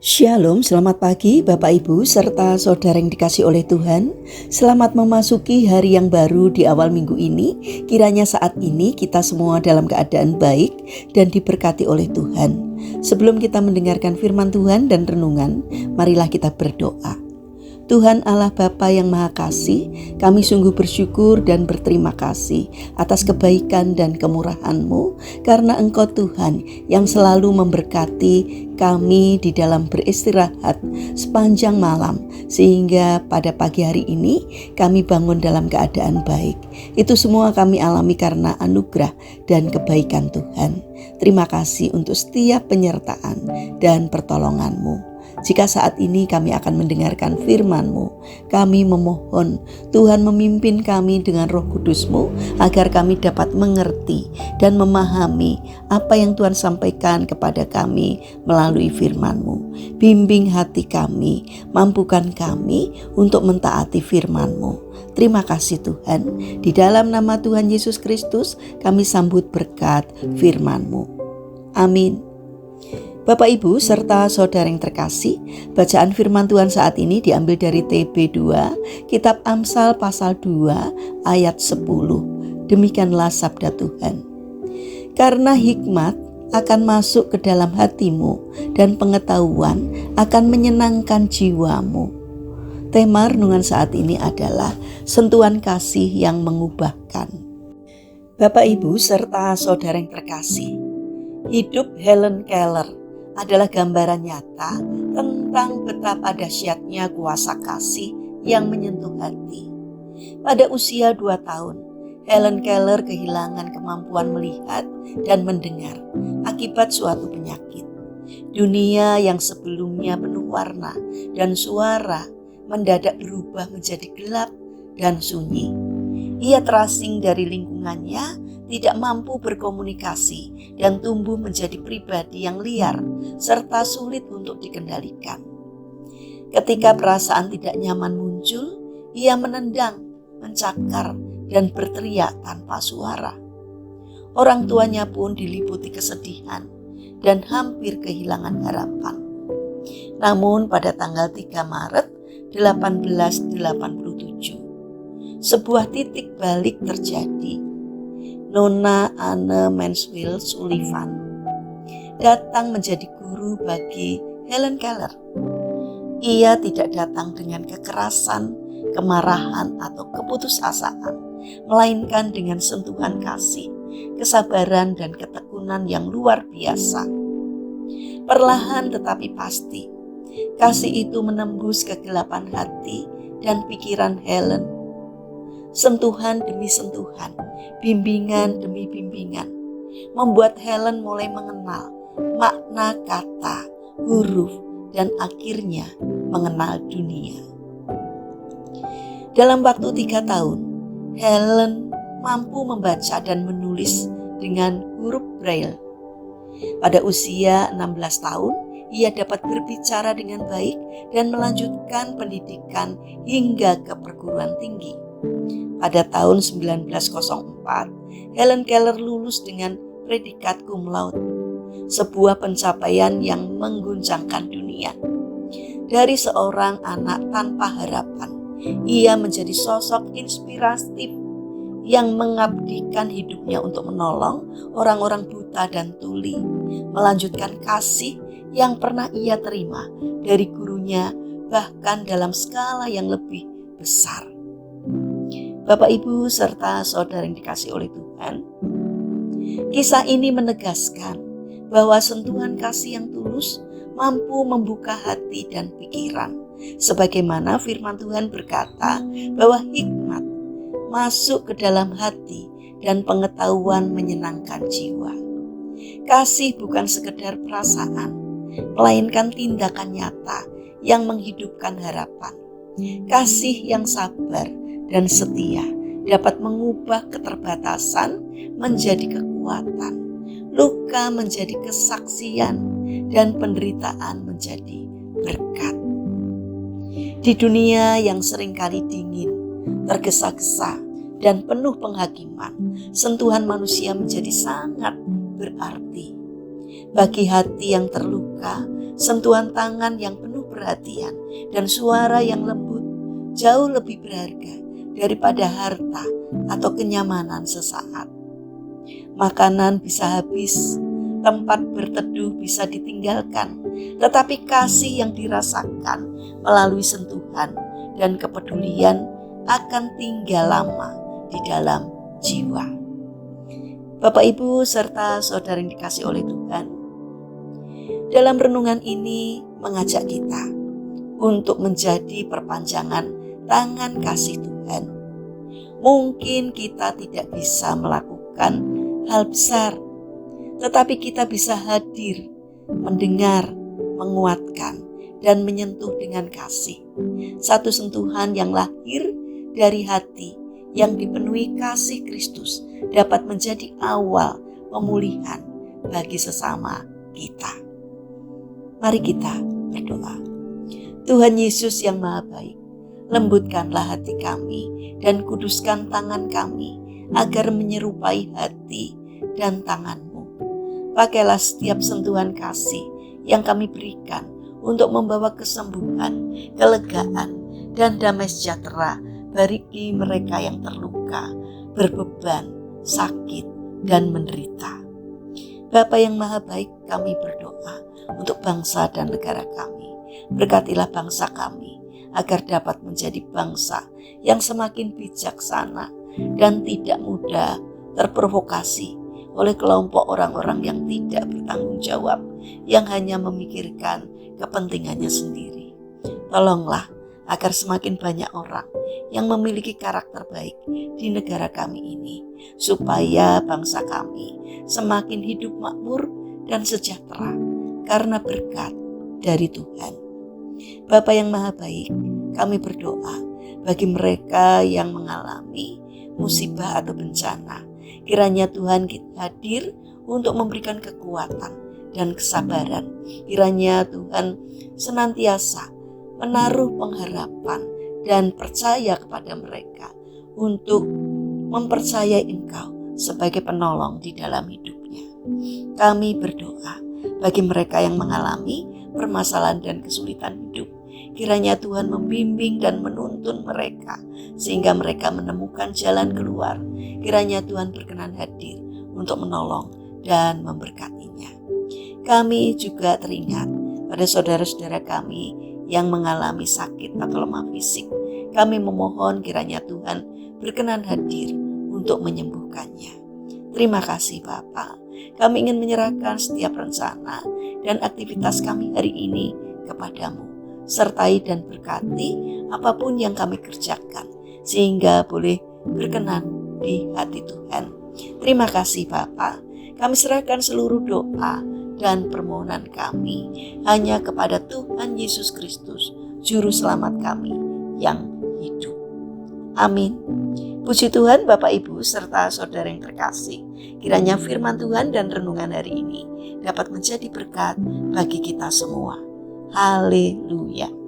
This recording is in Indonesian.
Shalom, selamat pagi Bapak Ibu serta saudara yang dikasih oleh Tuhan. Selamat memasuki hari yang baru di awal minggu ini. Kiranya saat ini kita semua dalam keadaan baik dan diberkati oleh Tuhan. Sebelum kita mendengarkan firman Tuhan dan renungan, marilah kita berdoa. Tuhan Allah Bapa yang Maha Kasih, kami sungguh bersyukur dan berterima kasih atas kebaikan dan kemurahan-Mu, karena Engkau Tuhan yang selalu memberkati kami di dalam beristirahat sepanjang malam, sehingga pada pagi hari ini kami bangun dalam keadaan baik. Itu semua kami alami karena anugerah dan kebaikan Tuhan. Terima kasih untuk setiap penyertaan dan pertolongan-Mu. Jika saat ini kami akan mendengarkan firman-Mu, kami memohon Tuhan memimpin kami dengan Roh Kudus-Mu agar kami dapat mengerti dan memahami apa yang Tuhan sampaikan kepada kami melalui firman-Mu. Bimbing hati kami, mampukan kami untuk mentaati firman-Mu. Terima kasih Tuhan. Di dalam nama Tuhan Yesus Kristus kami sambut berkat firman-Mu. Amin. Bapak Ibu serta saudara yang terkasih, bacaan firman Tuhan saat ini diambil dari TB2, Kitab Amsal pasal 2 ayat 10. Demikianlah sabda Tuhan. Karena hikmat akan masuk ke dalam hatimu dan pengetahuan akan menyenangkan jiwamu. Tema renungan saat ini adalah sentuhan kasih yang mengubahkan. Bapak Ibu serta saudara yang terkasih, hidup Helen Keller adalah gambaran nyata tentang betapa dahsyatnya kuasa kasih yang menyentuh hati. Pada usia 2 tahun, Helen Keller kehilangan kemampuan melihat dan mendengar akibat suatu penyakit. Dunia yang sebelumnya penuh warna dan suara mendadak berubah menjadi gelap dan sunyi. Ia terasing dari lingkungannya, tidak mampu berkomunikasi dan tumbuh menjadi pribadi yang liar serta sulit untuk dikendalikan. Ketika perasaan tidak nyaman muncul, ia menendang, mencakar, dan berteriak tanpa suara. Orang tuanya pun diliputi kesedihan dan hampir kehilangan harapan. Namun pada tanggal 3 Maret 1887, sebuah titik balik terjadi. Nona Anne Mansfield Sullivan datang menjadi guru bagi Helen Keller. Ia tidak datang dengan kekerasan, kemarahan, atau keputusasaan, melainkan dengan sentuhan kasih, kesabaran, dan ketekunan yang luar biasa. Perlahan tetapi pasti, kasih itu menembus kegelapan hati dan pikiran Helen. Sentuhan demi sentuhan, bimbingan demi bimbingan, membuat Helen mulai mengenal makna kata, huruf, dan akhirnya mengenal dunia. Dalam waktu 3 tahun, Helen mampu membaca dan menulis dengan huruf Braille. Pada usia 16 tahun, ia dapat berbicara dengan baik dan melanjutkan pendidikan hingga ke perguruan tinggi. Pada tahun 1904, Helen Keller lulus dengan predikat cum laude, sebuah pencapaian yang mengguncangkan dunia. Dari seorang anak tanpa harapan, ia menjadi sosok inspiratif yang mengabdikan hidupnya untuk menolong orang-orang buta dan tuli, melanjutkan kasih yang pernah ia terima dari gurunya, bahkan dalam skala yang lebih besar. Bapak Ibu serta saudara yang dikasih oleh Tuhan, kisah ini menegaskan bahwa sentuhan kasih yang tulus mampu membuka hati dan pikiran. Sebagaimana firman Tuhan berkata bahwa hikmat masuk ke dalam hati dan pengetahuan menyenangkan jiwa. Kasih bukan sekedar perasaan, melainkan tindakan nyata yang menghidupkan harapan. Kasih yang sabar dan setia dapat mengubah keterbatasan menjadi kekuatan, luka menjadi kesaksian, dan penderitaan menjadi berkat. Di dunia yang seringkali dingin, tergesa-gesa, dan penuh penghakiman, sentuhan manusia menjadi sangat berarti. Bagi hati yang terluka, sentuhan tangan yang penuh perhatian, dan suara yang lembut jauh lebih berharga daripada harta atau kenyamanan sesaat. Makanan bisa habis, tempat berteduh bisa ditinggalkan, tetapi kasih yang dirasakan melalui sentuhan dan kepedulian akan tinggal lama di dalam jiwa. Bapak, Ibu, serta saudara yang dikasih oleh Tuhan, dalam renungan ini mengajak kita untuk menjadi perpanjangan tangan kasih Tuhan. Mungkin kita tidak bisa melakukan hal besar, tetapi kita bisa hadir, mendengar, menguatkan, dan menyentuh dengan kasih. Satu sentuhan yang lahir dari hati yang dipenuhi kasih Kristus dapat menjadi awal pemulihan bagi sesama kita. Mari kita berdoa. Tuhan Yesus yang Maha Baik, lembutkanlah hati kami dan kuduskan tangan kami agar menyerupai hati dan tangan-Mu. Pakailah setiap sentuhan kasih yang kami berikan untuk membawa kesembuhan, kelegaan, dan damai sejahtera bagi mereka yang terluka, berbeban, sakit, dan menderita. Bapa yang Maha Baik, kami berdoa untuk bangsa dan negara kami. Berkatilah bangsa kami agar dapat menjadi bangsa yang semakin bijaksana dan tidak mudah terprovokasi oleh kelompok orang-orang yang tidak bertanggung jawab, yang hanya memikirkan kepentingannya sendiri. Tolonglah agar semakin banyak orang yang memiliki karakter baik di negara kami ini, supaya bangsa kami semakin hidup makmur dan sejahtera karena berkat dari Tuhan. Bapa yang Maha Baik, kami berdoa bagi mereka yang mengalami musibah atau bencana. Kiranya Tuhan hadir untuk memberikan kekuatan dan kesabaran. Kiranya Tuhan senantiasa menaruh pengharapan dan percaya kepada mereka untuk mempercayai Engkau sebagai penolong di dalam hidupnya. Kami berdoa bagi mereka yang mengalami permasalahan dan kesulitan hidup. Kiranya Tuhan membimbing dan menuntun mereka sehingga mereka menemukan jalan keluar. Kiranya Tuhan berkenan hadir untuk menolong dan memberkatinya. Kami juga teringat pada saudara-saudara kami yang mengalami sakit atau lemah fisik. Kami memohon kiranya Tuhan berkenan hadir untuk menyembuhkannya. Terima kasih Bapa. Kami ingin menyerahkan setiap rencana dan aktivitas kami hari ini kepadamu. Sertai dan berkati apapun yang kami kerjakan, sehingga boleh berkenan di hati Tuhan. Terima kasih Bapa. Kami serahkan seluruh doa dan permohonan kami hanya kepada Tuhan Yesus Kristus, Juru Selamat kami yang hidup. Amin. Puji Tuhan, Bapak, Ibu, serta saudara yang terkasih. Kiranya firman Tuhan dan renungan hari ini dapat menjadi berkat bagi kita semua. Haleluya.